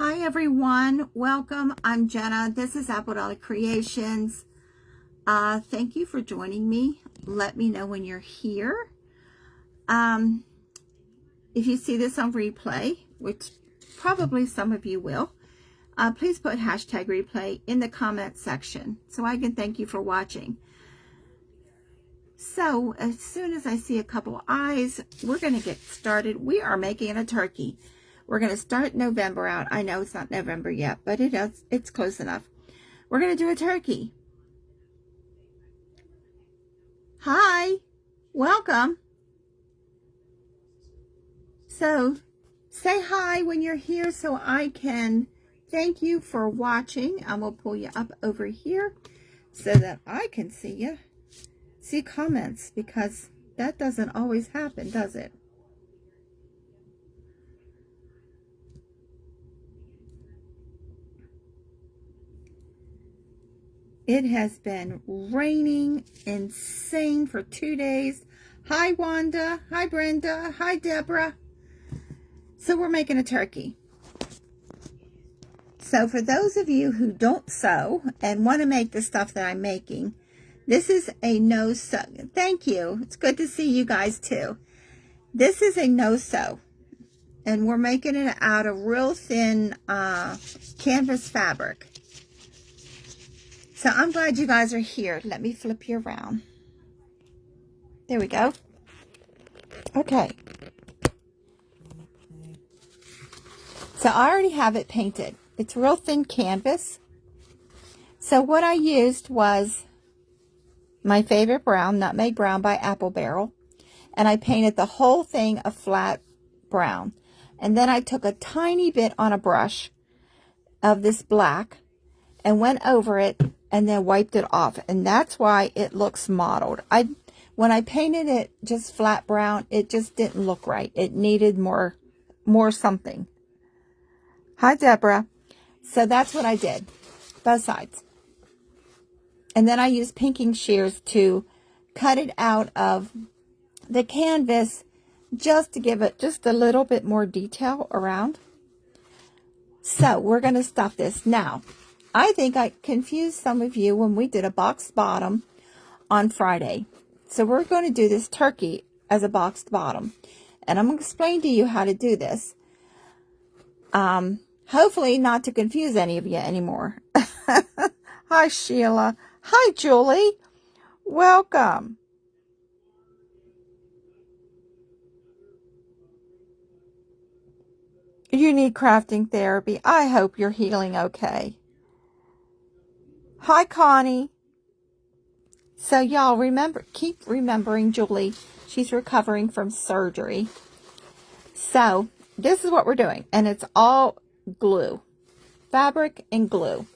Hi everyone, welcome. I'm Jenna. This is Apple Dolly Creations. Thank you for joining me. Let me know when you're here. If you see this on replay, which probably some of you will, please put hashtag replay in the comment section so I can thank you for watching. So as soon as I see a couple eyes, we're going to get started. We are making a turkey. We're going to start November out. I know it's not November yet, but it's close enough. We're going to do a turkey. Hi, welcome. So say hi when you're here so I can thank you for watching. I will pull you up over here so that I can see you. See comments, because that doesn't always happen, does it? It has been raining insane for 2 days. Hi, Wanda. Hi, Brenda. Hi, Deborah. So we're making a turkey. So for those of you who don't sew and want to make the stuff that I'm making, this is a no-sew. Thank you. It's good to see you guys too. This is a no-sew. And we're making it out of real thin canvas fabric. So I'm glad you guys are here. Let me flip you around. There we go. Okay. So I already have it painted. It's real thin canvas. So what I used was my favorite brown, Nutmeg Brown by Apple Barrel. And I painted the whole thing a flat brown. And then I took a tiny bit on a brush of this black and went over it and then wiped it off. And that's why it looks mottled. When I painted it just flat brown, it just didn't look right. It needed more something. Hi, Deborah. So that's what I did, both sides. And then I used pinking shears to cut it out of the canvas just to give it just a little bit more detail around. So we're going to stuff this. Now, I think I confused some of you when we did a boxed bottom on Friday. So we're going to do this turkey as a boxed bottom. And I'm going to explain to you how to do this. Hopefully not to confuse any of you anymore. Hi, Sheila. Hi, Julie. Welcome. You need crafting therapy. I hope you're healing okay. Hi, Connie. So y'all keep remembering Julie. She's recovering from surgery. So this is what we're doing. And it's all glue. Fabric and glue.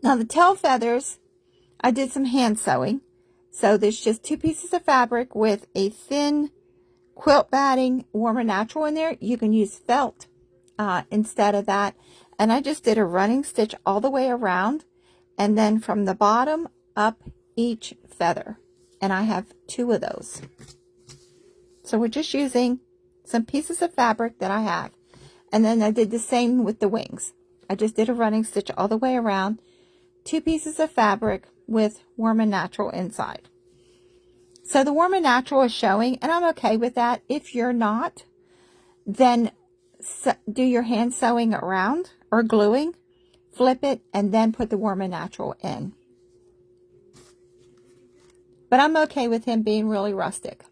Now the tail feathers, I did some hand sewing. So there's just 2 pieces of fabric with a thin quilt batting, Warm and Natural in there. You can use felt instead of that. And I just did a running stitch all the way around. And then from the bottom up each feather. And I have 2 of those. So we're just using some pieces of fabric that I have. And then I did the same with the wings. I just did a running stitch all the way around. 2 pieces of fabric with Warm and Natural inside. So the Warm and Natural is showing, and I'm okay with that. If you're not, then do your hand sewing around or gluing, flip it, and then put the Warm and Natural in. But I'm okay with him being really rustic.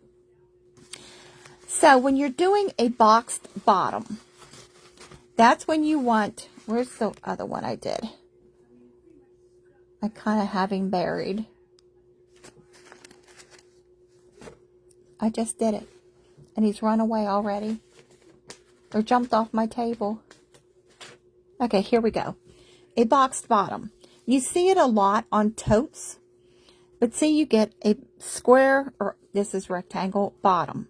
So when you're doing a boxed bottom, that's when you want, where's the other one I did? I kind of have him buried. I just did it. And he's run away already. Or jumped off my table. Okay, here we go. A boxed bottom. You see it a lot on totes. But see, you get a square, or this is rectangle, bottom.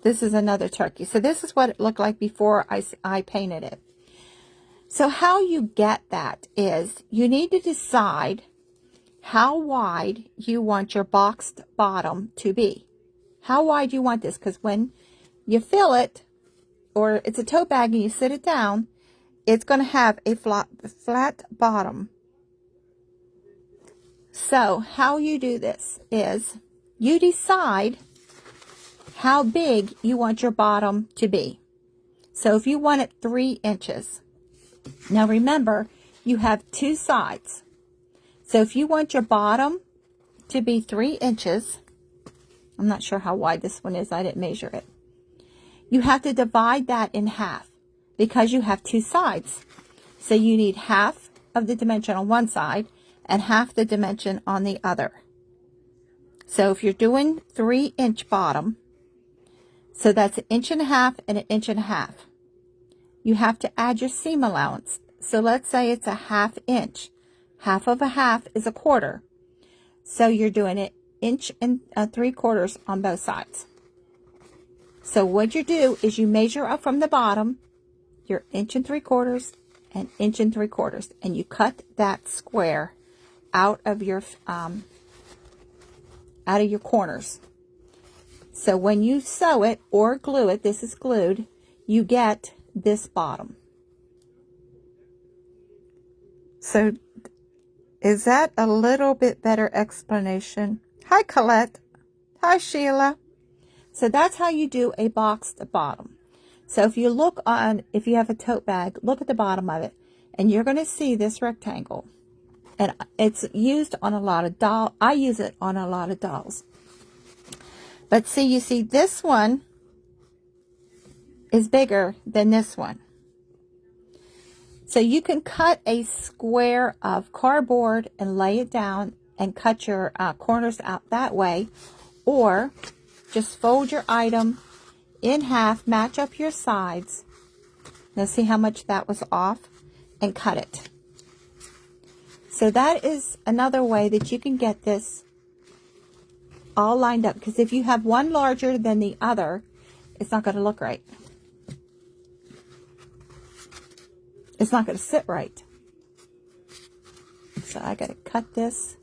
This is another turkey. So this is what it looked like before I painted it. So how you get that is you need to decide how wide you want your boxed bottom to be. How wide you want this, because when you fill it, or it's a tote bag and you sit it down, it's going to have a flat bottom. So how you do this is you decide how big you want your bottom to be. So if you want it 3 inches, now remember, you have 2 sides. So if you want your bottom to be 3 inches, I'm not sure how wide this one is, I didn't measure it. You have to divide that in half because you have 2 sides. So you need half of the dimension on one side and half the dimension on the other. So if you're doing 3-inch bottom, so that's 1.5 inches and 1.5 inches. You have to add your seam allowance. So let's say it's a 1/2 inch. Half of a half is a quarter. So you're doing it 1 inch and 3/4 on both sides. So what you do is you measure up from the bottom, your 1 inch and 3/4 and 1 inch and 3/4, and you cut that square out of your corners. So when you sew it or glue it, this is glued, you get this bottom. So is that a little bit better explanation? Hi, Colette. Hi, Sheila. So that's how you do a boxed bottom. So if you have a tote bag, look at the bottom of it, and you're going to see this rectangle. And it's used on a lot of dolls. I use it on a lot of dolls. But see, you see this one is bigger than this one. So you can cut a square of cardboard and lay it down and cut your corners out that way. Or just fold your item in half, match up your sides. Now see how much that was off, and cut it. So that is another way that you can get this all lined up. Because if you have one larger than the other, it's not going to look right. It's not going to sit right. So I got to cut this.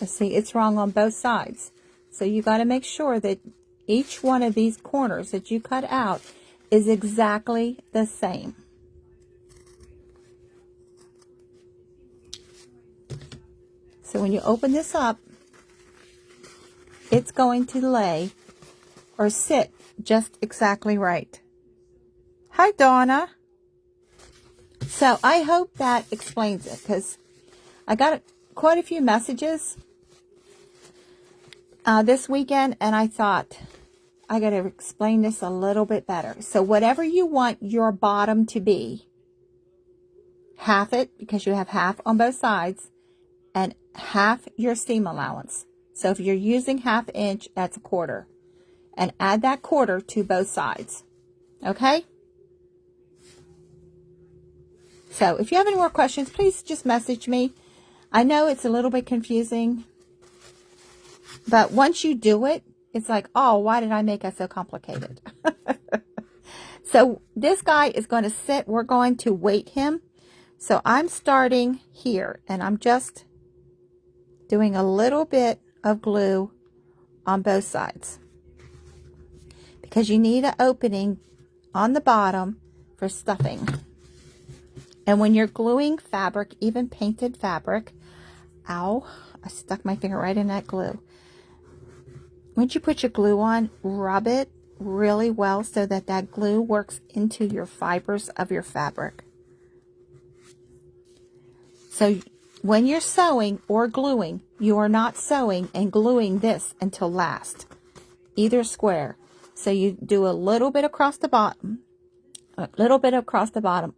See, it's wrong on both sides. So you got to make sure that each one of these corners that you cut out is exactly the same. So when you open this up, it's going to lay or sit just exactly right. Hi, Donna. So I hope that explains it, because I got quite a few messages this weekend, and I thought I got to explain this a little bit better. So whatever you want your bottom to be, half it, because you have half on both sides, and half your seam allowance. So if you're using 1/2 inch, that's a quarter. And add that quarter to both sides. Okay? So if you have any more questions, please just message me. I know it's a little bit confusing, but once you do it, it's like, oh, why did I make it so complicated? So this guy is going to sit. We're going to weight him. So I'm starting here, and I'm just doing a little bit of glue on both sides, because you need an opening on the bottom for stuffing. And when you're gluing fabric, even painted fabric, ow, I stuck my finger right in that glue. Once you put your glue on, rub it really well so that that glue works into your fibers of your fabric. So when you're sewing or gluing, you are not sewing and gluing this until last, either square. So you do a little bit across the bottom,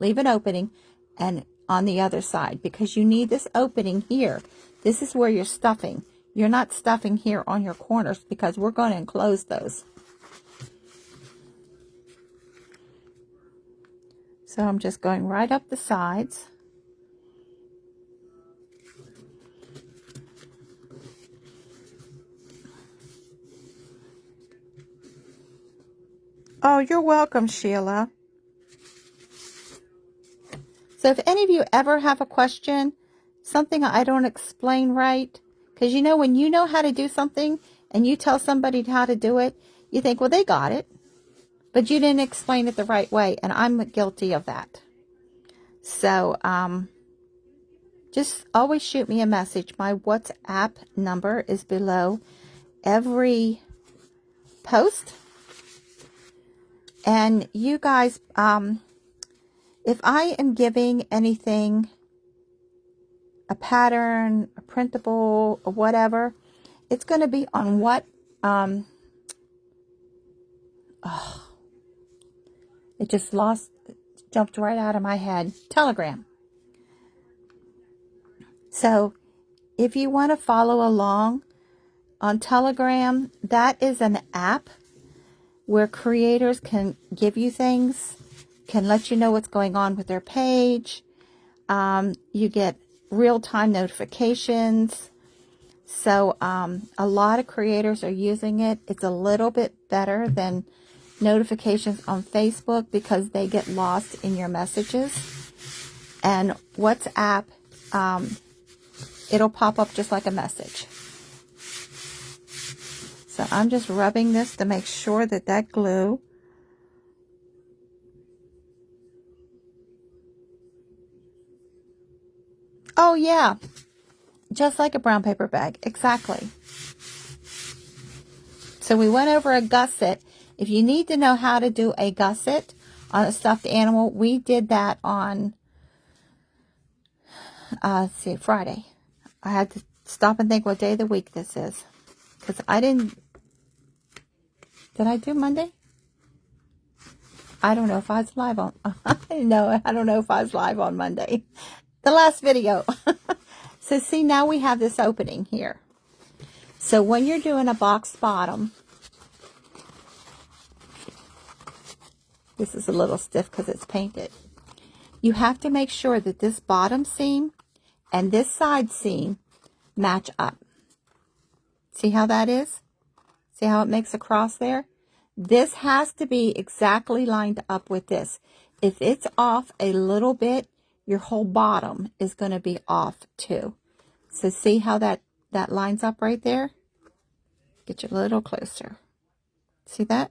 leave an opening, and on the other side, because you need this opening here. This is where you're stuffing. You're not stuffing here on your corners, because we're going to enclose those. So I'm just going right up the sides. Oh, you're welcome, Sheila. So if any of you ever have a question, something I don't explain right, Because you know how to do something and you tell somebody how to do it, you think, well, they got it. But you didn't explain it the right way. And I'm guilty of that. So, just always shoot me a message. My WhatsApp number is below every post. And you guys, if I am giving anything, a pattern, a printable, or whatever, it's going to be on what, it just jumped right out of my head. Telegram. So if you want to follow along on Telegram, that is an app where creators can give you things, can let you know what's going on with their page. You get real-time notifications. So a lot of creators are using it. It's a little bit better than notifications on Facebook because they get lost in your messages. And WhatsApp, it'll pop up just like a message. So I'm just rubbing this to make sure that that glue oh yeah, just like a brown paper bag. Exactly. So we went over a gusset. If you need to know how to do a gusset on a stuffed animal, we did that on, let's see, Friday. I had to stop and think what day of the week this is. Because I did I do Monday? I don't know if I was live on, no, I don't know if I was live on Monday. The last video. So see, now we have this opening here. So when you're doing a box bottom, this is a little stiff because it's painted. You have to make sure that this bottom seam and this side seam match up. See how that is? See how it makes a cross there? This has to be exactly lined up with this. If it's off a little bit, your whole bottom is going to be off too. So see how that lines up right there? Get you a little closer. See that?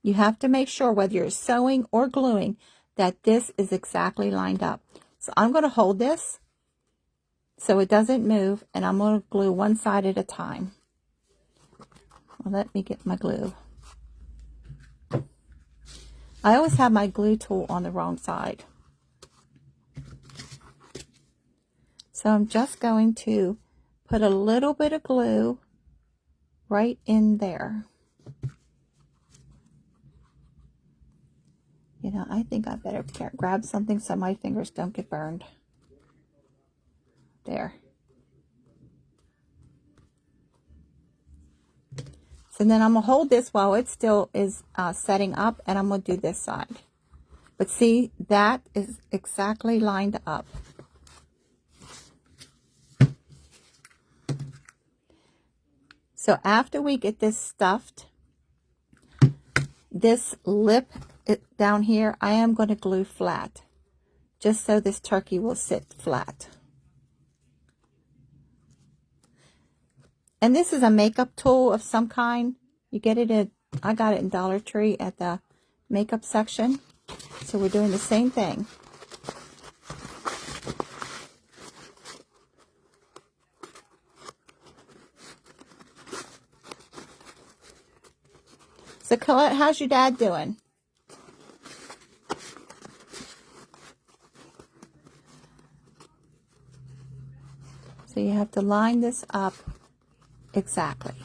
You have to make sure whether you're sewing or gluing that this is exactly lined up. So I'm going to hold this so it doesn't move, and I'm going to glue one side at a time. Well, let me get my glue. I always have my glue tool on the wrong side. So I'm just going to put a little bit of glue right in there. You know, I think I better grab something so my fingers don't get burned. There. So then I'm going to hold this while it still is setting up, and I'm going to do this side. But see, that is exactly lined up. So after we get this stuffed, this lip down here, I am going to glue flat, just so this turkey will sit flat. And this is a makeup tool of some kind. You get it at, I got it in Dollar Tree at the makeup section. So we're doing the same thing. So Colette, how's your dad doing? So you have to line this up exactly.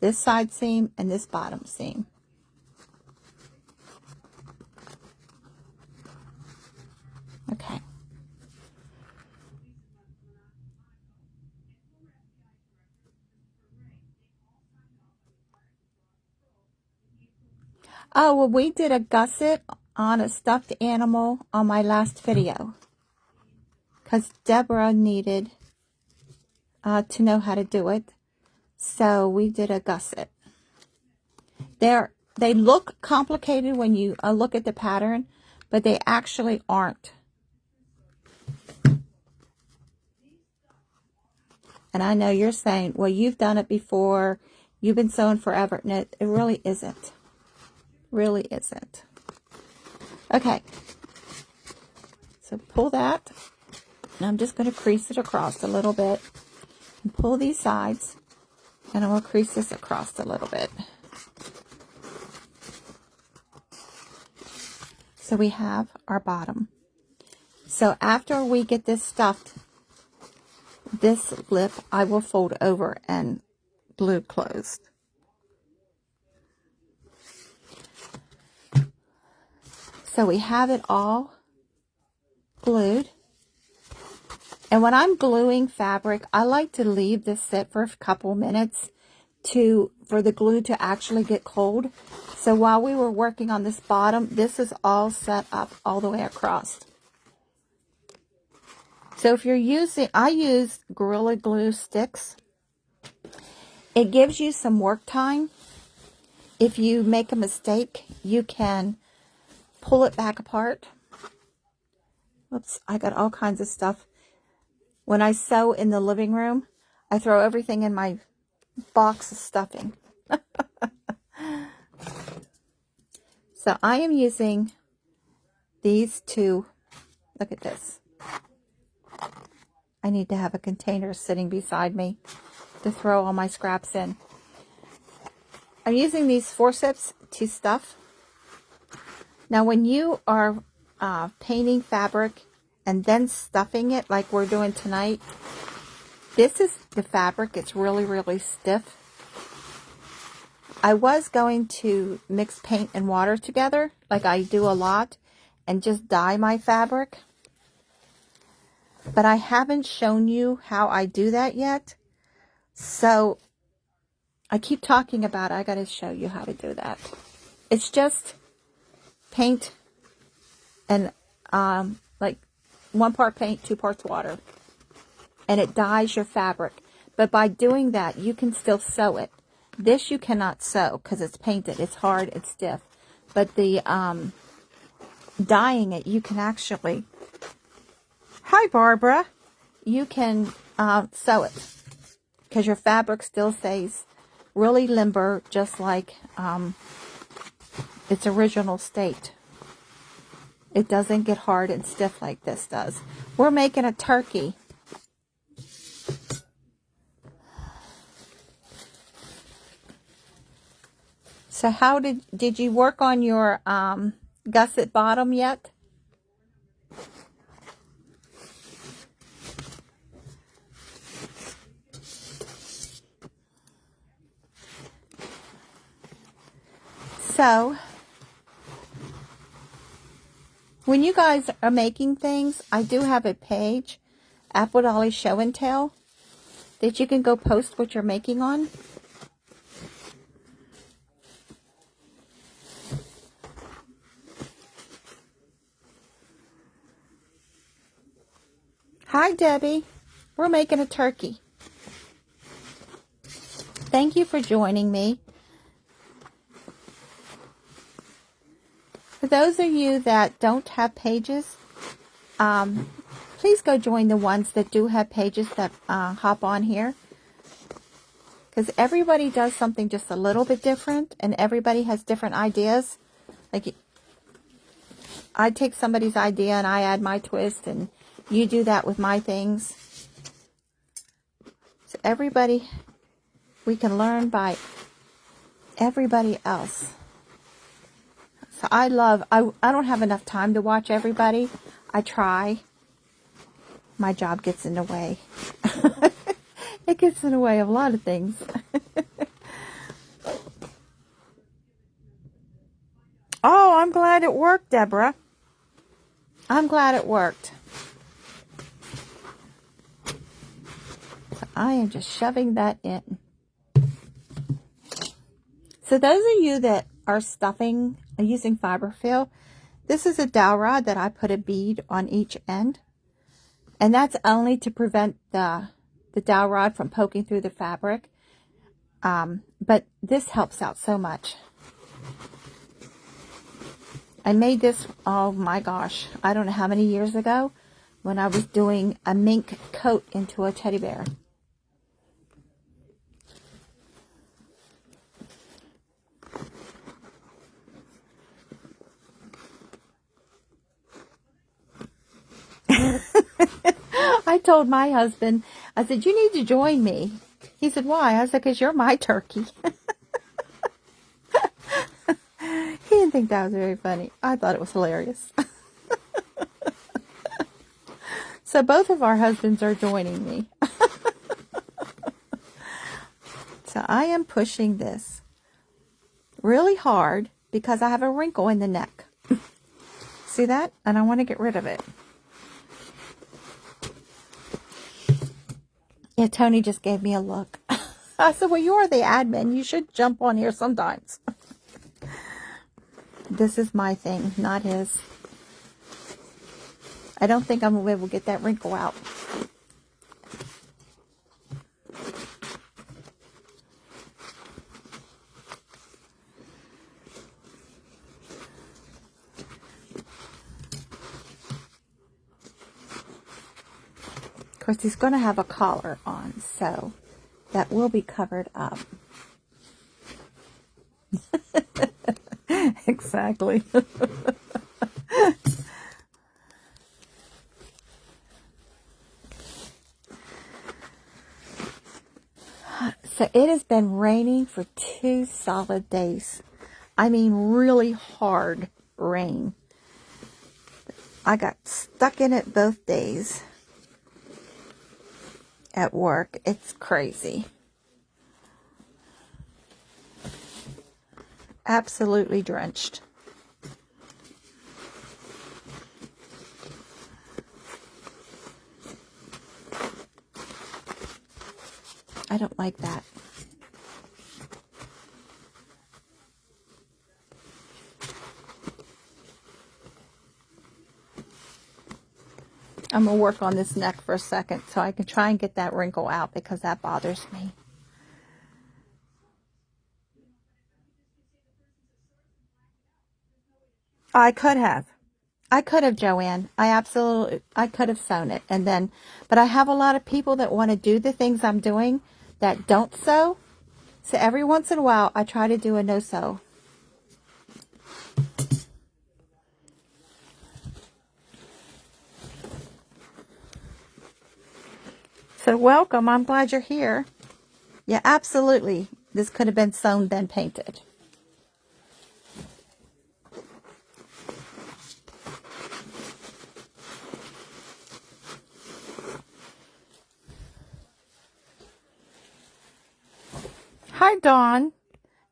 This side seam and this bottom seam. Okay. Oh, well, we did a gusset on a stuffed animal on my last video. Because Deborah needed to know how to do it. So we did a gusset. They look complicated when you look at the pattern, but they actually aren't. And And I know you're saying, well, you've done it before. You've been sewing forever. No, it really isn't. Really isn't. Okay. So pull that. And I'm just going to crease it across a little bit. And pull these sides. And I'm going to crease this across a little bit. So we have our bottom. So after we get this stuffed, this lip I will fold over and glue closed. So we have it all glued. And when I'm gluing fabric, I like to leave this sit for a couple minutes for the glue to actually get cold. So while we were working on this bottom, this is all set up all the way across. So if you're using, I use Gorilla Glue sticks. It gives you some work time. If you make a mistake, you can pull it back apart. Oops, I got all kinds of stuff. When I sew in the living room, I throw everything in my box of stuffing. So I am using these two. Look at this. I need to have a container sitting beside me to throw all my scraps in. I'm using these forceps to stuff. Now when you are painting fabric and then stuffing it like we're doing tonight, this is the fabric. It's really, really stiff. I was going to mix paint and water together, like I do a lot, and just dye my fabric. But I haven't shown you how I do that yet. So I keep talking about it. I got to show you how to do that. It's just paint and like 1 part paint, 2 parts water. And it dyes your fabric. But by doing that, you can still sew it. This you cannot sew because it's painted. It's hard, it's stiff. But the dyeing it, you can actually... Hi, Barbara. You can sew it because your fabric still stays really limber, just like its original state. It doesn't get hard and stiff like this does. We're making a turkey. So how did you work on your gusset bottom yet? So, when you guys are making things, I do have a page, Apple Dolly Show and Tell, that you can go post what you're making on. Hi, Debbie. We're making a turkey. Thank you for joining me. For those of you that don't have pages, please go join the ones that do have pages that hop on here. Because everybody does something just a little bit different, and everybody has different ideas. Like, I take somebody's idea and I add my twist, and you do that with my things. So everybody, we can learn by everybody else. So I don't have enough time to watch everybody. I try. My job gets in the way. It gets in the way of a lot of things. Oh, I'm glad it worked, Deborah. I'm glad it worked. So I am just shoving that in. So those of you that are stuffing using fiberfill, this is a dowel rod that I put a bead on each end, and that's only to prevent the dowel rod from poking through the fabric. But this helps out so much. I made this, oh my gosh, I don't know how many years ago, when I was doing a mink coat into a teddy bear. I told my husband, I said, you need to join me. He said, why? I said, because you're my turkey. He didn't think that was very funny. I thought it was hilarious. So both of our husbands are joining me. So I am pushing this really hard because I have a wrinkle in the neck. See that? And I want to get rid of it. Yeah, Tony just gave me a look. I said, well, you're the admin. You should jump on here sometimes. This is my thing, not his. I don't think I'm going to be able to get that wrinkle out. Of course, he's going to have a collar on, so that will be covered up. Exactly. So it has been raining for 2 solid days. I mean, really hard rain. I got stuck in it both days at work. It's crazy. Absolutely drenched. I don't like that. I'm going to work on this neck for a second so I can try and get that wrinkle out because that bothers me. I could have. Joanne. I could have sewn it. And then, but I have a lot of people that want to do the things I'm doing that don't sew. So every once in a while, I try to do a no-sew. So welcome. I'm glad you're here. Yeah, absolutely. This could have been sewn, then painted. Hi, Dawn.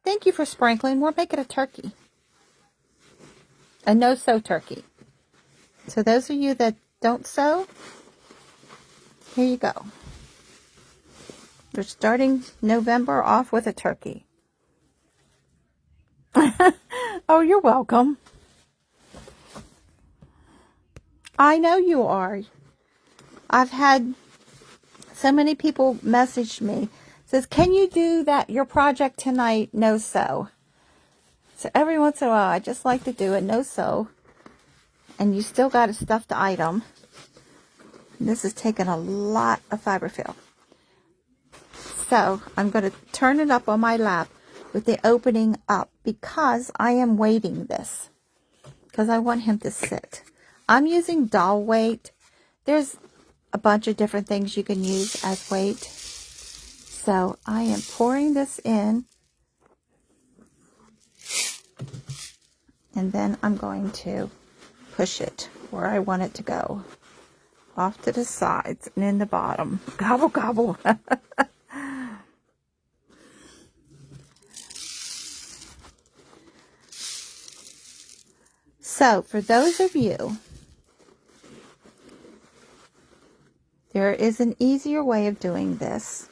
Thank you for sprinkling. We're making a turkey. A no-sew turkey. So those of you that don't sew, here you go. We're starting November off with a turkey. Oh, you're welcome. I know you are. I've had so many people message me. Says, can you do that, your project tonight, no-sew? So every once in a while, I just like to do a no-sew. And you still got a stuffed item. And this is taking a lot of fiberfill. So I'm going to turn it up on my lap with the opening up because I am weighting this. Because I want him to sit. I'm using doll weight. There's a bunch of different things you can use as weight. So I am pouring this in. And then I'm going to push it where I want it to go. Off to the sides and in the bottom. Gobble, gobble. So, for those of you, there is an easier way of doing this.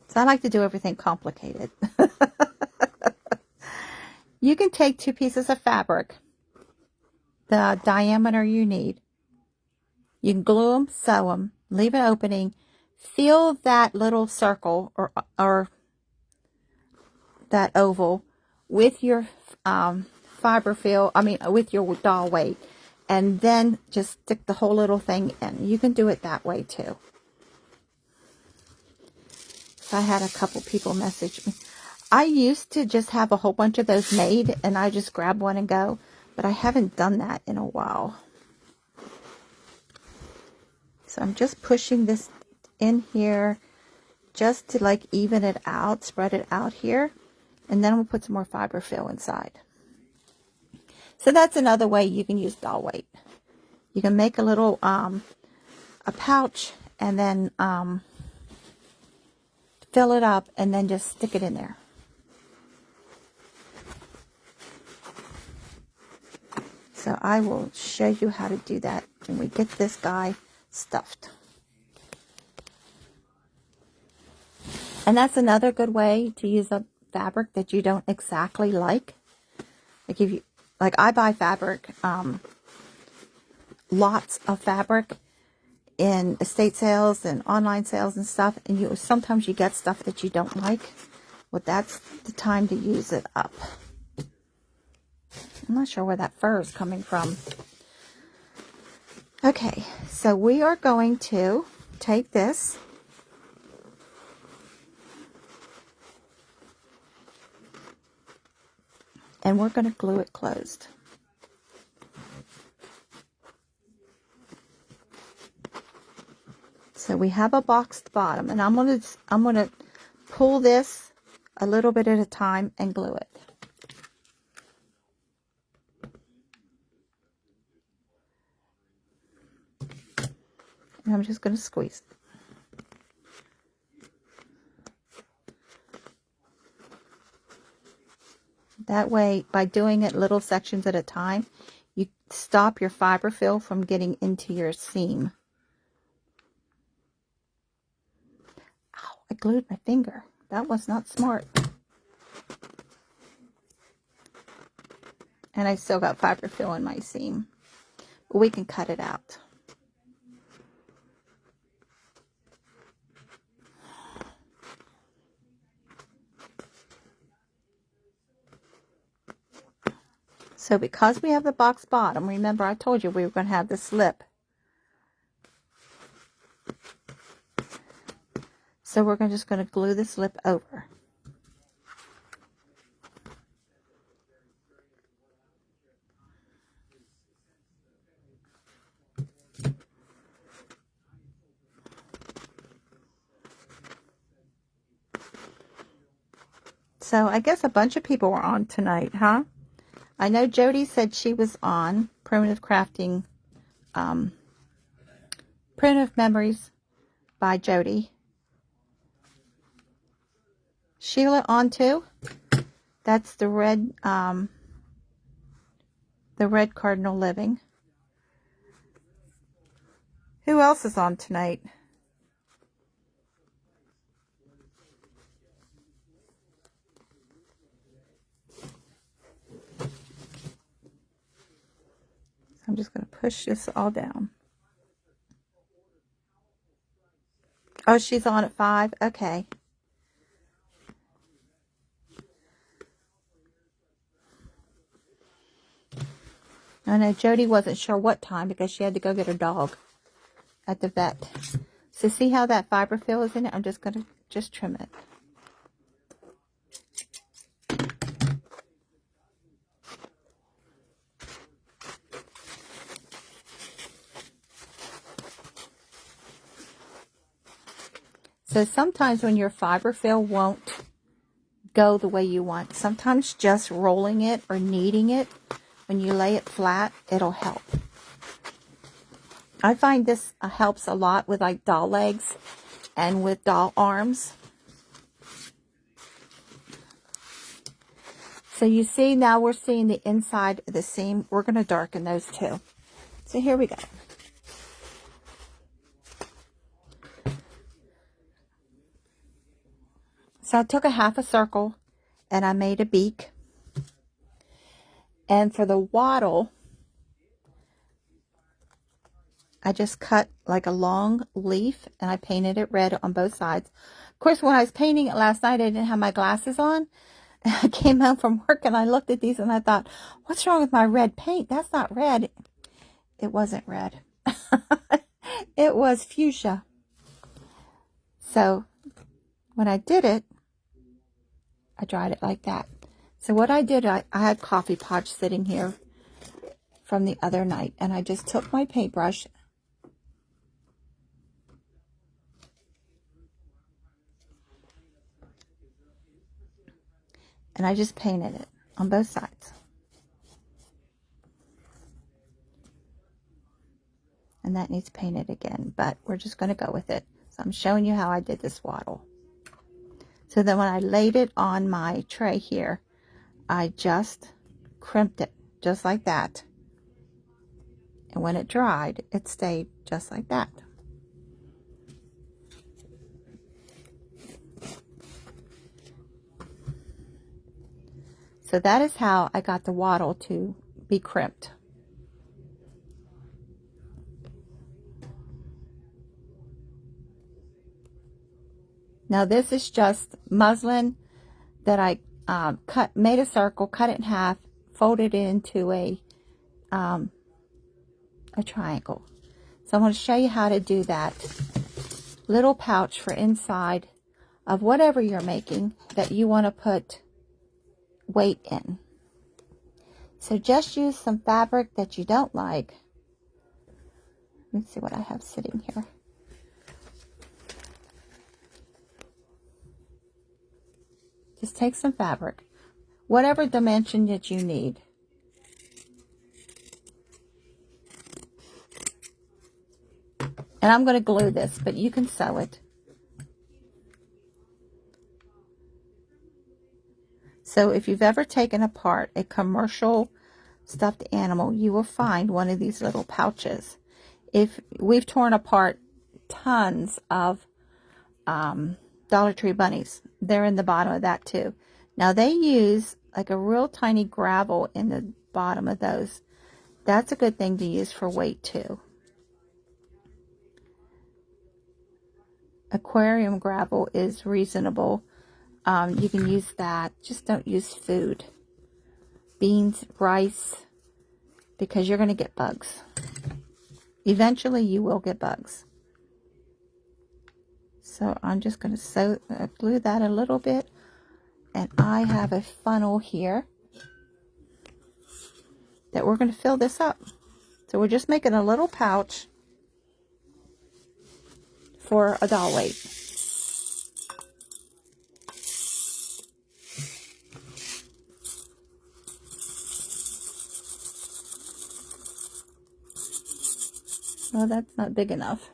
So I like to do everything complicated. You can take 2 pieces of fabric, the diameter you need. You can glue them, sew them, leave an opening, fill that little circle or that oval with your with your doll weight, and then just stick the whole little thing in. You can do it that way too. So I had a couple people message me. I used to just have a whole bunch of those made, and I just grab one and go, but I haven't done that in a while. So I'm just pushing this in here just to like even it out, spread it out here. And then we'll put some more fiberfill inside. So that's another way you can use doll weight. You can make a little, a pouch and then fill it up and then just stick it in there. So I will show you how to do that when we get this guy stuffed. And that's another good way to use a fabric that you don't exactly like. Like if you, like I buy fabric, lots of fabric in estate sales and online sales and stuff, and sometimes you get stuff that you don't like. Well, that's the time to use it up. I'm not sure where that fur is coming from. Okay, so we are going to take this and we're going to glue it closed. So we have a boxed bottom, and I'm gonna pull this a little bit at a time and glue it. And I'm just gonna squeeze it. That way, by doing it little sections at a time, you stop your fiberfill from getting into your seam. Ow, I glued my finger. That was not smart. And I still got fiberfill in my seam. But we can cut it out. So because we have the box bottom, remember I told you we were going to have the slip. So we're just going to glue the slip over. So I guess a bunch of people were on tonight, huh? I know Jody said she was on Primitive Crafting, Primitive Memories by Jody. Sheila on too. That's the red Cardinal Living. Who else is on tonight? I'm just going to push this all down. Oh, she's on at 5? Okay. I know Jody wasn't sure what time because she had to go get her dog at the vet. So see how that fiberfill is in it? I'm just going to trim it. So sometimes when your fiberfill won't go the way you want, sometimes just rolling it or kneading it, when you lay it flat, it'll help. I find this helps a lot with like doll legs and with doll arms. So you see now we're seeing the inside of the seam. We're going to darken those too. So here we go. So I took a half a circle and I made a beak. And for the wattle, I just cut like a long leaf and I painted it red on both sides. Of course, when I was painting it last night, I didn't have my glasses on. I came home from work and I looked at these and I thought, what's wrong with my red paint? That's not red. It wasn't red. It was fuchsia. So when I did it, I dried it like that. So what I did, I had coffee pods sitting here from the other night. And I just took my paintbrush And I just painted it on both sides. And that needs painted again, but we're just going to go with it. So I'm showing you how I did this wattle. So then when I laid it on my tray here, I just crimped it just like that. And when it dried, it stayed just like that. So that is how I got the wattle to be crimped. Now this is just muslin that I made a circle, cut it in half, folded it into a triangle. So I'm going to show you how to do that little pouch for inside of whatever you're making that you want to put weight in. So just use some fabric that you don't like. Let me see what I have sitting here. Just take some fabric, whatever dimension that you need. And I'm going to glue this, but you can sew it. So if you've ever taken apart a commercial stuffed animal, you will find one of these little pouches. If we've torn apart tons of Dollar Tree bunnies, they're in the bottom of that too. Now they use like a real tiny gravel in the bottom of those. That's a good thing to use for weight too. Aquarium gravel is reasonable. You can use that. Just don't use food. Beans, rice, because you're going to get bugs. Eventually you will get bugs. So I'm just going to glue that a little bit. And I have a funnel here that we're going to fill this up. So we're just making a little pouch for a doll weight. Well, that's not big enough.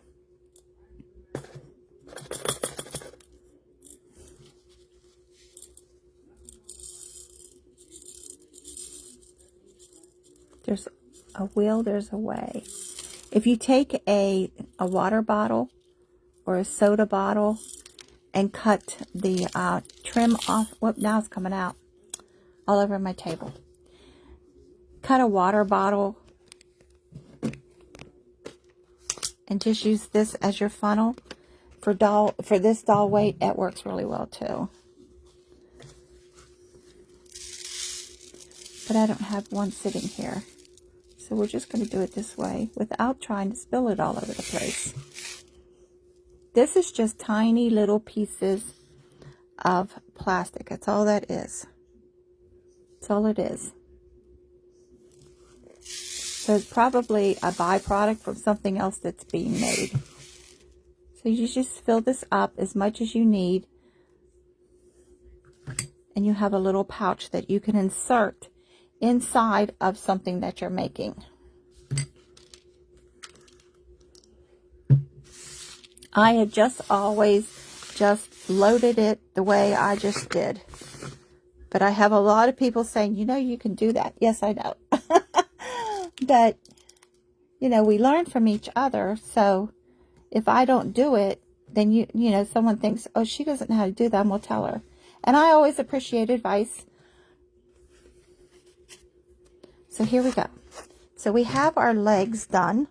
There's a will, there's a way. If you take a water bottle or a soda bottle and cut the trim off, whoop, now it's coming out all over my table. Cut a water bottle and just use this as your funnel for this doll weight. It works really well too. But I don't have one sitting here. So we're just going to do it this way without trying to spill it all over the place. This is just tiny little pieces of plastic. That's all that is. That's all it is. So it's probably a byproduct from something else that's being made. So you just fill this up as much as you need. And you have a little pouch that you can insert inside of something that you're making. I had just always just loaded it the way I just did. But I have a lot of people saying, you know, you can do that. Yes, I know. But, you know, we learn from each other. So if I don't do it, then, you know, someone thinks, oh, she doesn't know how to do that. And we'll tell her. And I always appreciate advice. So here we go. So we have our legs done.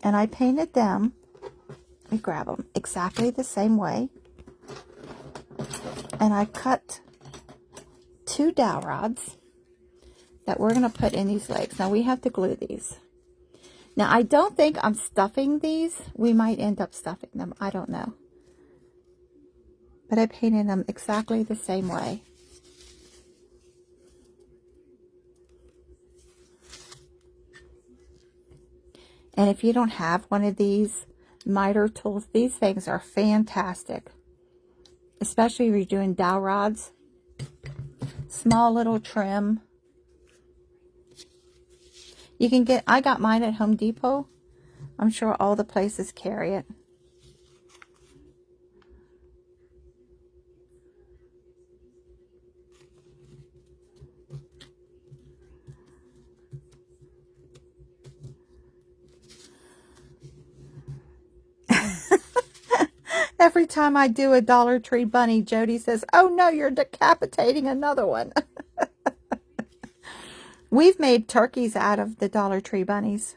And I painted them. Let me grab them exactly the same way. And I cut 2 dowel rods that we're going to put in these legs. Now we have to glue these. Now I don't think I'm stuffing these. We might end up stuffing them. I don't know. But I painted them exactly the same way. And if you don't have one of these miter tools, these things are fantastic. Especially if you're doing dowel rods. Small little trim. You can get, I got mine at Home Depot. I'm sure all the places carry it. Every time I do a Dollar Tree bunny, Jody says, "Oh no, you're decapitating another one." We've made turkeys out of the Dollar Tree bunnies.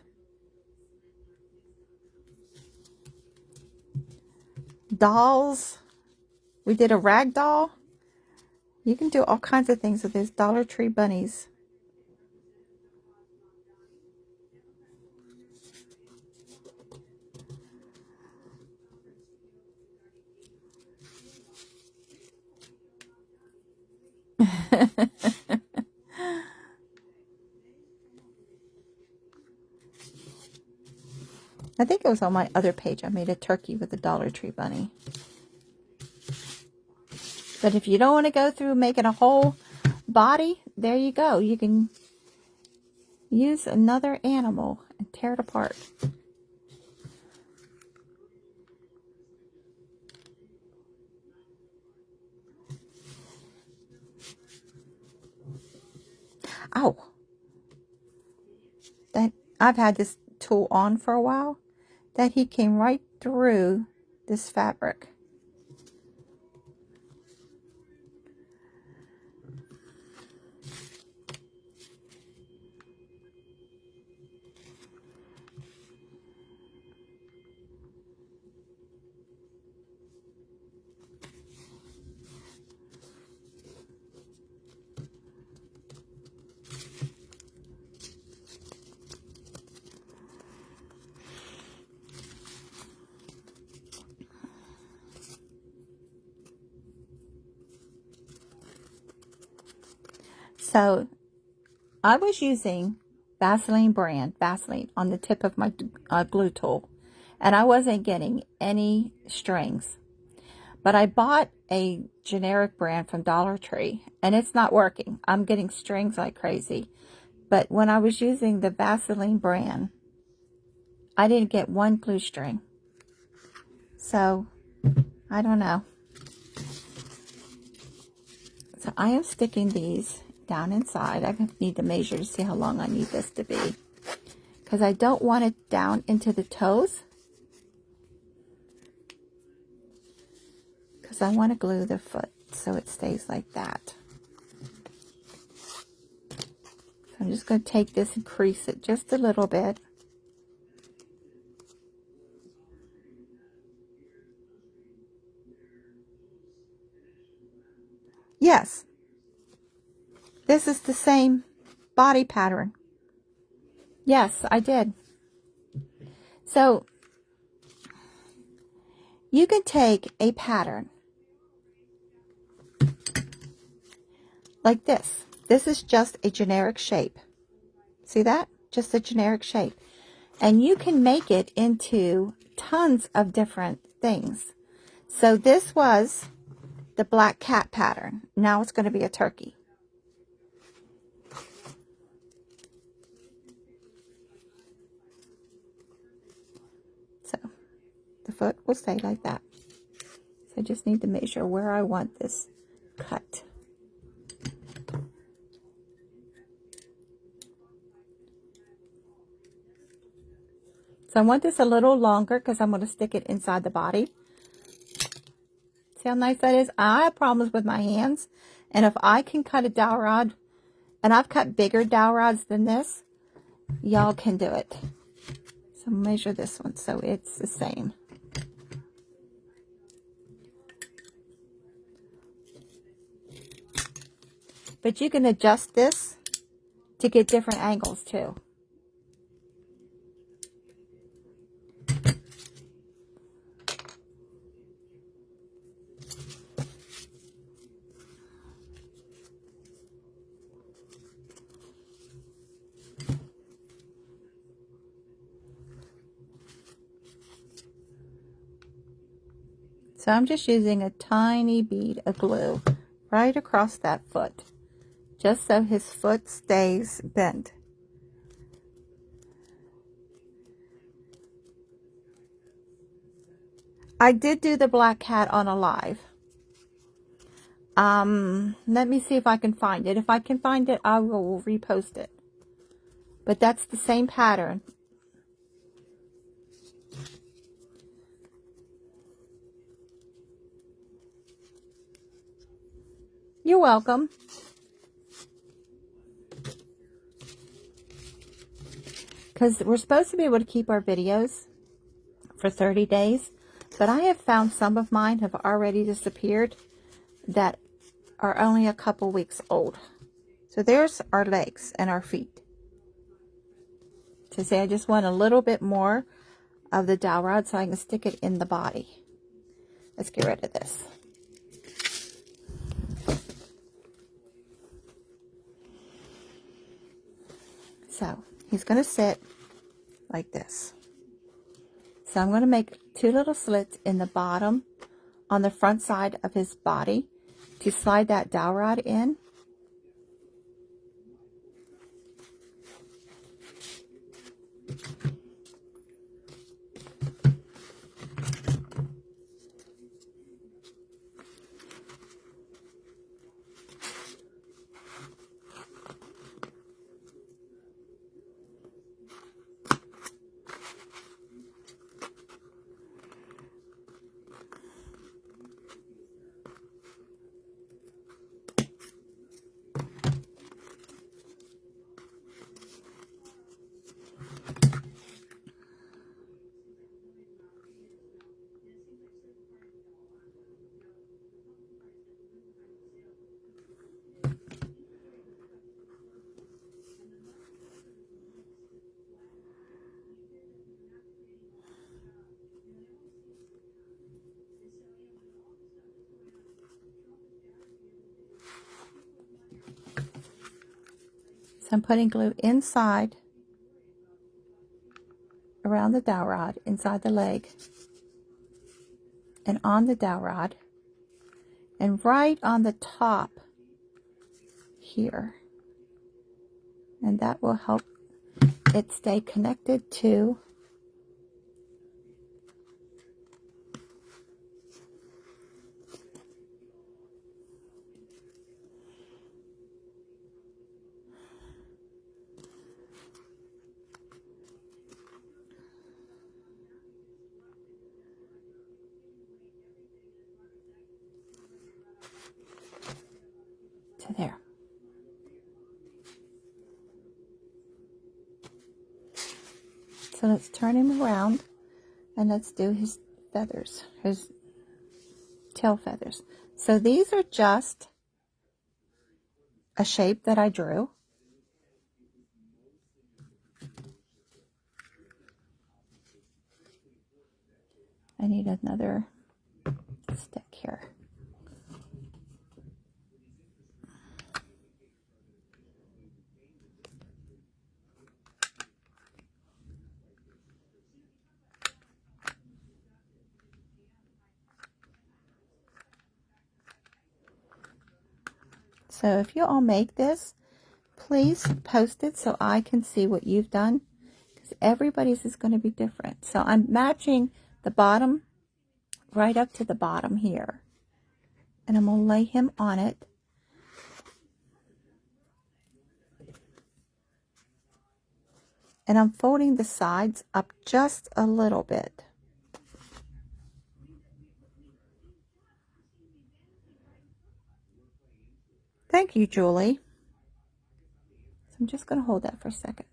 Dolls. We did a rag doll. You can do all kinds of things with these Dollar Tree bunnies. I think it was on my other page. I made a turkey with a Dollar Tree bunny. But if you don't want to go through making a whole body, there you go. You can use another animal and tear it apart. Ow. That I've had this tool on for a while. That he came right through this fabric. So I was using Vaseline brand, Vaseline, on the tip of my glue tool. And I wasn't getting any strings. But I bought a generic brand from Dollar Tree. And it's not working. I'm getting strings like crazy. But when I was using the Vaseline brand, I didn't get one glue string. So, I don't know. So I am sticking these down inside. I need to measure to see how long I need this to be, because I don't want it down into the toes, because I want to glue the foot so it stays like that. So I'm just going to take this and crease it just a little bit. Yes, this is the same body pattern. Yes, I did. So you can take a pattern like this. This is just a generic shape. See that? Just a generic shape. And you can make it into tons of different things. So this was the black cat pattern. Now it's going to be a turkey. So the foot will stay like that. So I just need to measure where I want this cut. So I want this a little longer because I'm going to stick it inside the body. See how nice that is? I have problems with my hands. And if I can cut a dowel rod, and I've cut bigger dowel rods than this, y'all can do it. So measure this one so it's the same. But you can adjust this to get different angles too. So I'm just using a tiny bead of glue right across that foot. just so his foot stays bent. I did do the black cat on a live. Let me see if I can find it. If I can find it, I will repost it. But that's the same pattern. You're welcome. Because we're supposed to be able to keep our videos for 30 days. But I have found some of mine have already disappeared that are only a couple weeks old. So there's our legs and our feet. To say I just want a little bit more of the dowel rod so I can stick it in the body. Let's get rid of this. So he's going to sit like this. So I'm going to make 2 little slits in the bottom on the front side of his body to slide that dowel rod in. So I'm putting glue inside, around the dowel rod, inside the leg, and on the dowel rod, and right on the top here. And that will help it stay connected to there. So let's turn him around and let's do his feathers, his tail feathers. So these are just a shape that I drew. I need another stick here. So if you all make this, please post it so I can see what you've done, because everybody's is going to be different. So I'm matching the bottom right up to the bottom here, and I'm going to lay him on it. And I'm folding the sides up just a little bit. Thank you, Julie. So I'm just going to hold that for a second.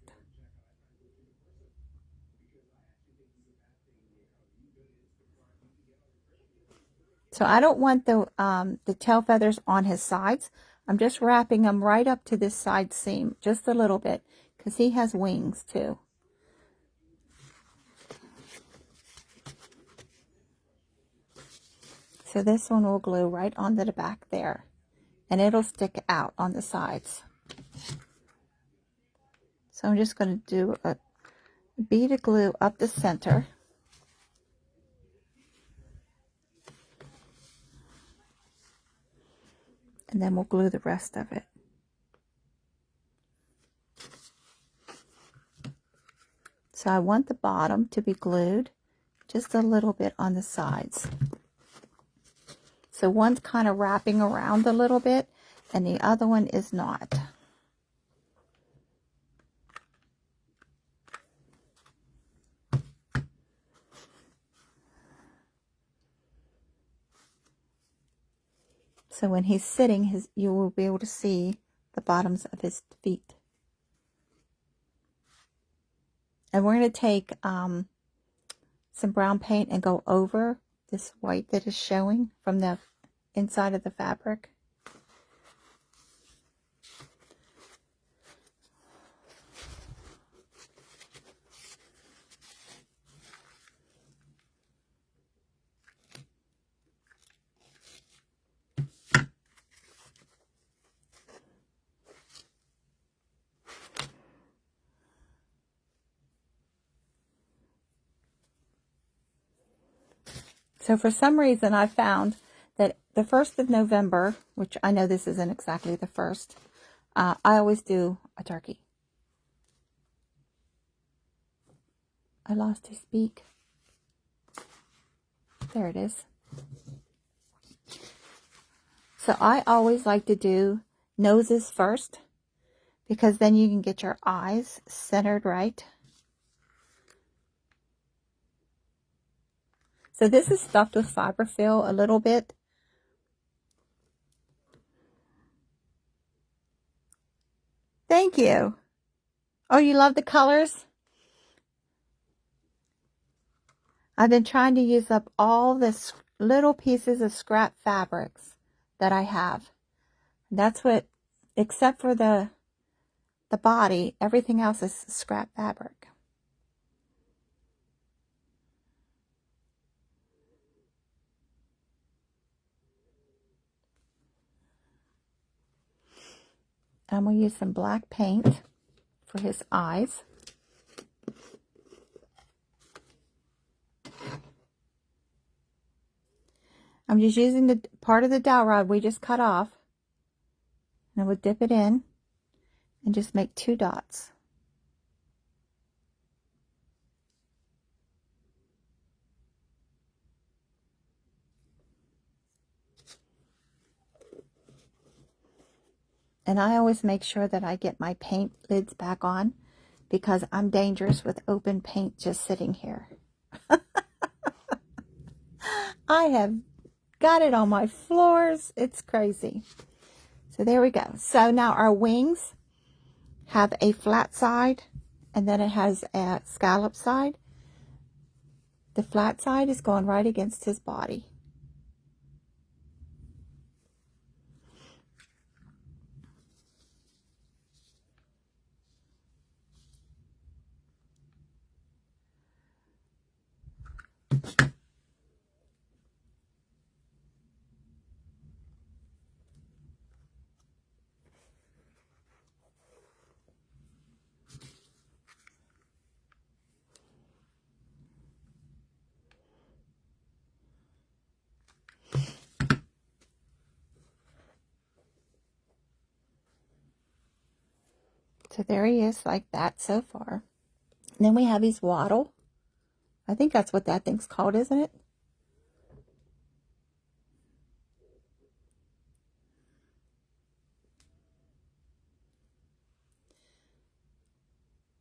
So I don't want the tail feathers on his sides. I'm just wrapping them right up to this side seam, just a little bit, because he has wings too. So this one will glue right onto the back there, and it'll stick out on the sides. So I'm just going to do a bead of glue up the center. And then we'll glue the rest of it. So I want the bottom to be glued just a little bit on the sides. So one's kind of wrapping around a little bit and the other one is not. So when he's sitting, you will be able to see the bottoms of his feet. And we're going to take some brown paint and go over this white that is showing from the inside of the fabric. So for some reason I found that the 1st of November, which I know this isn't exactly the 1st, I always do a turkey. I lost his beak. There it is. So I always like to do noses first because then you can get your eyes centered right. So this is stuffed with fiberfill a little bit. Thank you. Oh, you love the colors? I've been trying to use up all this little pieces of scrap fabrics that I have. That's what, except for the body, everything else is scrap fabric. I'm going to use some black paint for his eyes. I'm just using the part of the dowel rod we just cut off. And I would dip it in and just make 2 dots. And I always make sure that I get my paint lids back on because I'm dangerous with open paint just sitting here. I have got it on my floors. It's crazy. So there we go. So now our wings have a flat side and then it has a scallop side. The flat side is going right against his body. So there he is like that so far. And then we have his wattle. I think that's what that thing's called, isn't it?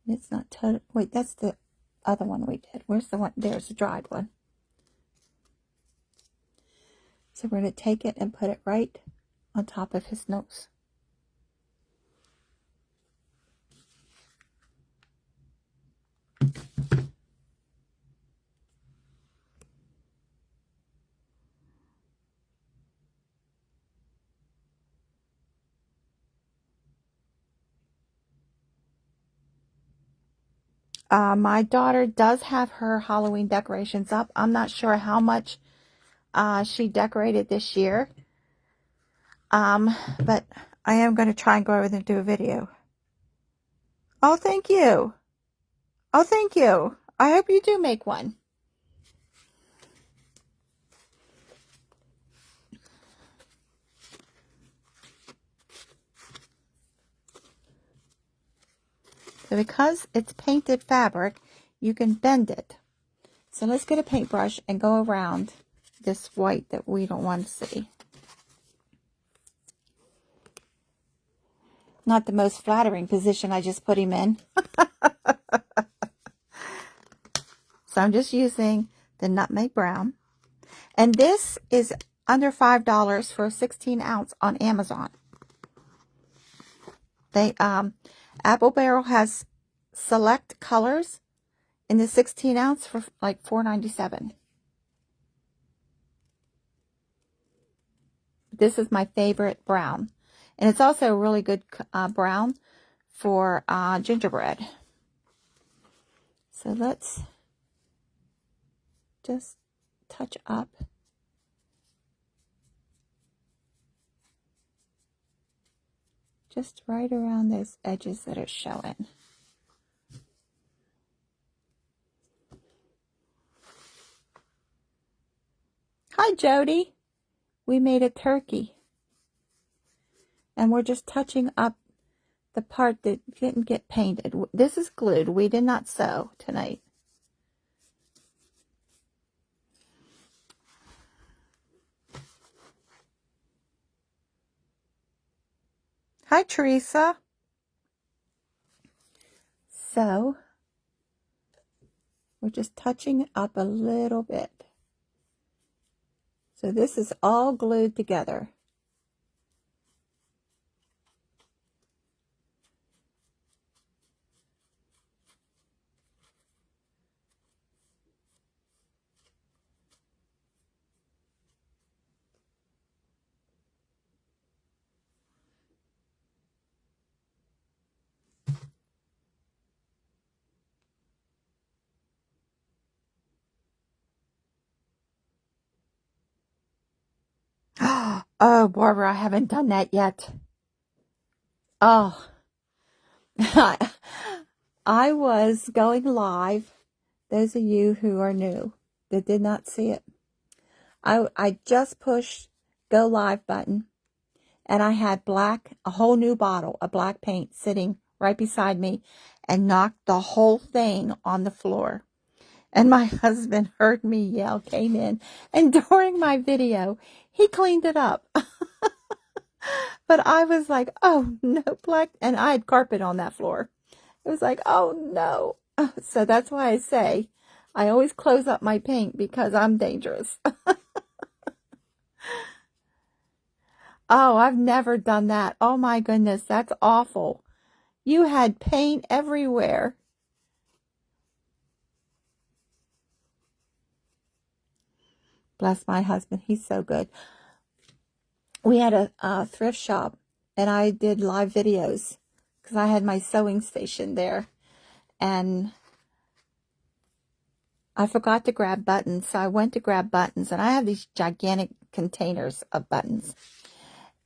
It's not total. Wait, that's the other one we did. Where's the one? There's the dried one. So we're going to take it and put it right on top of his nose. My daughter does have her Halloween decorations up. I'm not sure how much she decorated this year. But I am going to try and go over there and do a video. Oh, thank you. Oh, thank you. I hope you do make one. So because it's painted fabric, you can bend it. So let's get a paintbrush and go around this white that we don't want to see. Not the most flattering position I just put him in. So I'm just using the nutmeg brown. And this is under $5 for a 16 ounce on Amazon. They Apple Barrel has select colors in the 16 ounce for like $4.97. This is my favorite brown. And it's also a really good brown for gingerbread. So let's just touch up. Just right around those edges that are showing. Hi, Jody. We made a turkey. And we're just touching up the part that didn't get painted. This is glued. We did not sew tonight. Hi, Teresa. So, we're just touching up a little bit. So this is all glued together. Oh, Barbara, I haven't done that yet. Oh, I was going live. Those of you who are new that did not see it, I just pushed go live button, and I had a whole new bottle of black paint sitting right beside me, and knocked the whole thing on the floor. And my husband heard me yell, came in, and during my video, he cleaned it up. But I was like, oh, no, black, and I had carpet on that floor. It was like, oh, no. So that's why I say I always close up my paint because I'm dangerous. Oh, I've never done that. Oh, my goodness, that's awful. You had paint everywhere. Bless my husband. He's so good. We had a thrift shop, and I did live videos because I had my sewing station there. And I forgot to grab buttons, so I went to grab buttons. And I have these gigantic containers of buttons.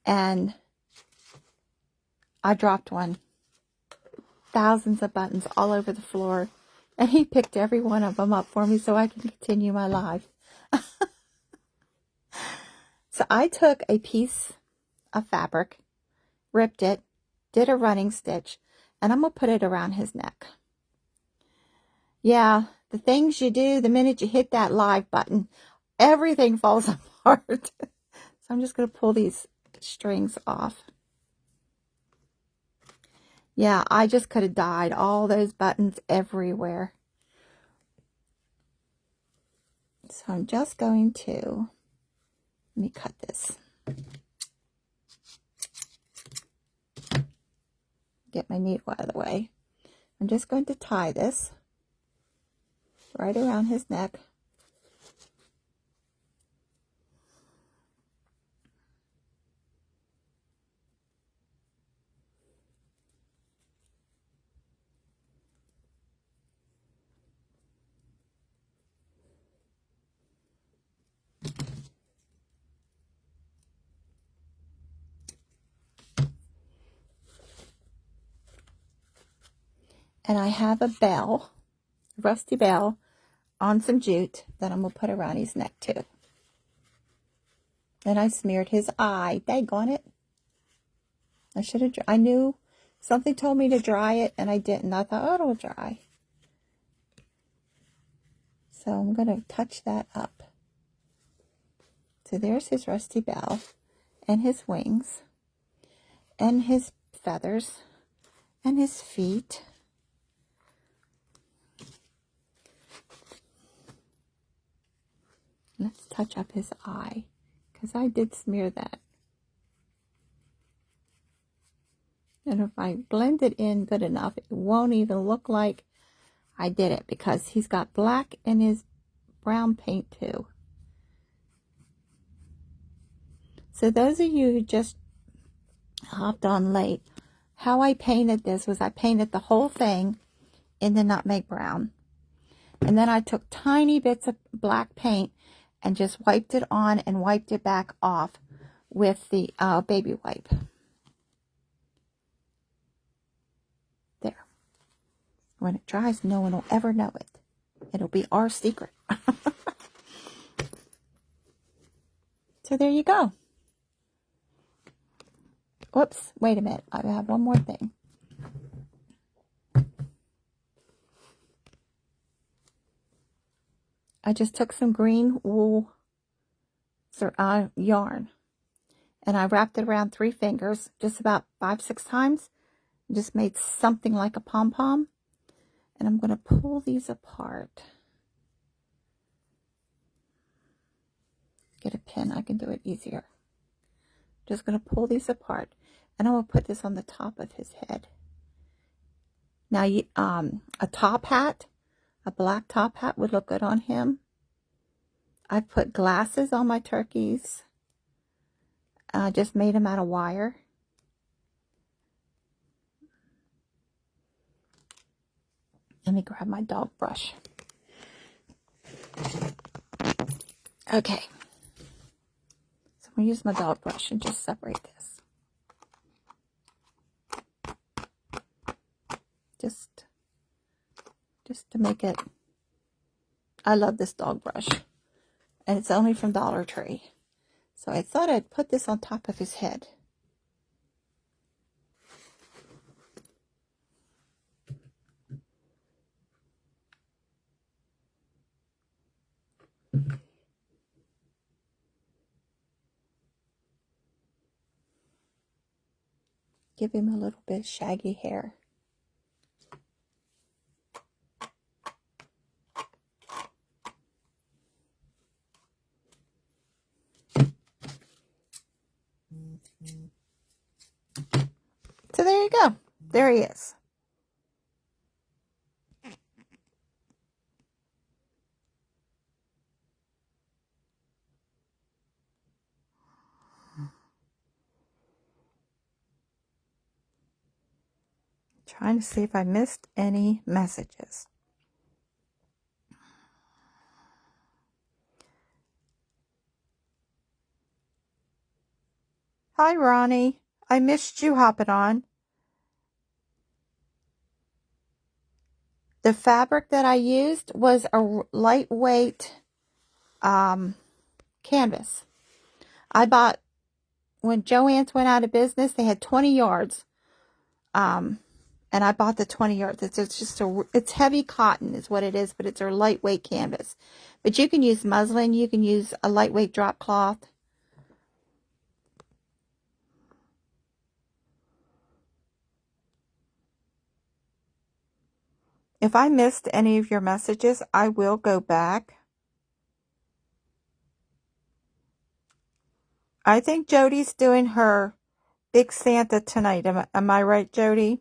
And I dropped one. Thousands of buttons all over the floor. And he picked every one of them up for me so I can continue my life. So I took a piece of fabric, ripped it, did a running stitch, and I'm going to put it around his neck. Yeah, the things you do the minute you hit that live button, everything falls apart. So I'm just going to pull these strings off. Yeah, I just could have died. All those buttons everywhere. So I'm just going to, let me cut this. Get my needle out of the way. I'm just going to tie this right around his neck. And I have a bell, a rusty bell, on some jute that I'm going to put around his neck too. Then I smeared his eye. Daggone it. I should have, I knew something told me to dry it and I didn't. I thought, oh, it'll dry. So I'm going to touch that up. So there's his Rusty Bell and his wings and his feathers and his feet. Let's touch up his eye, because I did smear that. And if I blend it in good enough, it won't even look like I did it, because he's got black in his brown paint too. So those of you who just hopped on late, how I painted this was I painted the whole thing in the nutmeg brown. And then I took tiny bits of black paint and just wiped it on and wiped it back off with the baby wipe. There. When it dries, no one will ever know it. It'll be our secret. So there you go. Whoops, wait a minute. I have one more thing. I just took some green wool yarn, and I wrapped it around 3 fingers, just about 5-6 times. Just made something like a pom-pom. And I'm going to pull these apart. Get a pin, I can do it easier. Just going to pull these apart, and I'm going to put this on the top of his head. Now, a top hat, a black top hat would look good on him. I put glasses on my turkeys. I just made them out of wire. Let me grab my dog brush. Okay. So I'm going to use my dog brush and just separate this. Just to make it. I love this dog brush. And it's only from Dollar Tree. So I thought I'd put this on top of his head. Give him a little bit of shaggy hair. So there you go. There he is. Trying to see if I missed any messages. Hi, Ronnie. I missed you hopping on. The fabric that I used was a lightweight canvas. I bought, when Joann's went out of business, they had 20 yards. And I bought the 20 yards. It's just it's heavy cotton is what it is, but it's a lightweight canvas. But you can use muslin. You can use a lightweight drop cloth. If I missed any of your messages, I will go back. I think Jody's doing her Big Santa tonight. Am I right, Jody?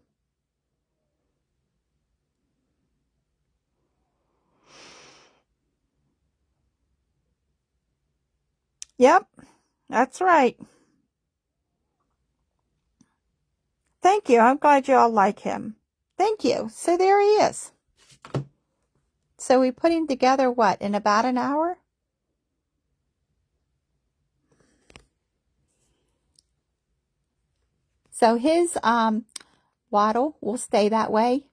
Yep, that's right. Thank you. I'm glad you all like him. Thank you. So there he is. So we put him together, what, in about an hour? So his wattle will stay that way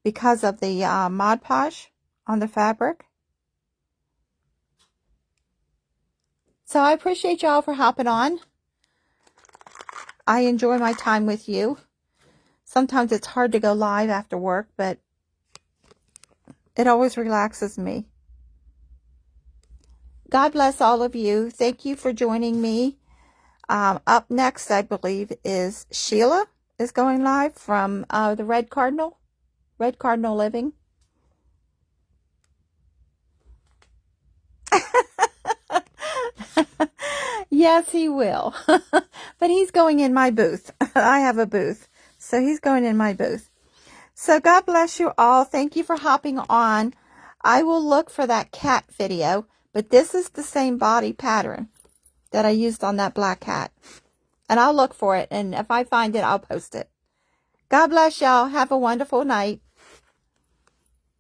because of the Mod Podge on the fabric. So I appreciate y'all for hopping on. I enjoy my time with you. Sometimes it's hard to go live after work, but it always relaxes me. God bless all of you. Thank you for joining me. Up next, I believe, is Sheila is going live from the Red Cardinal Living. Yes, he will. But he's going in my booth. I have a booth. So he's going in my booth. So God bless you all. Thank you for hopping on. I will look for that cat video, but this is the same body pattern that I used on that black cat. And I'll look for it, and if I find it, I'll post it. God bless y'all. Have a wonderful night.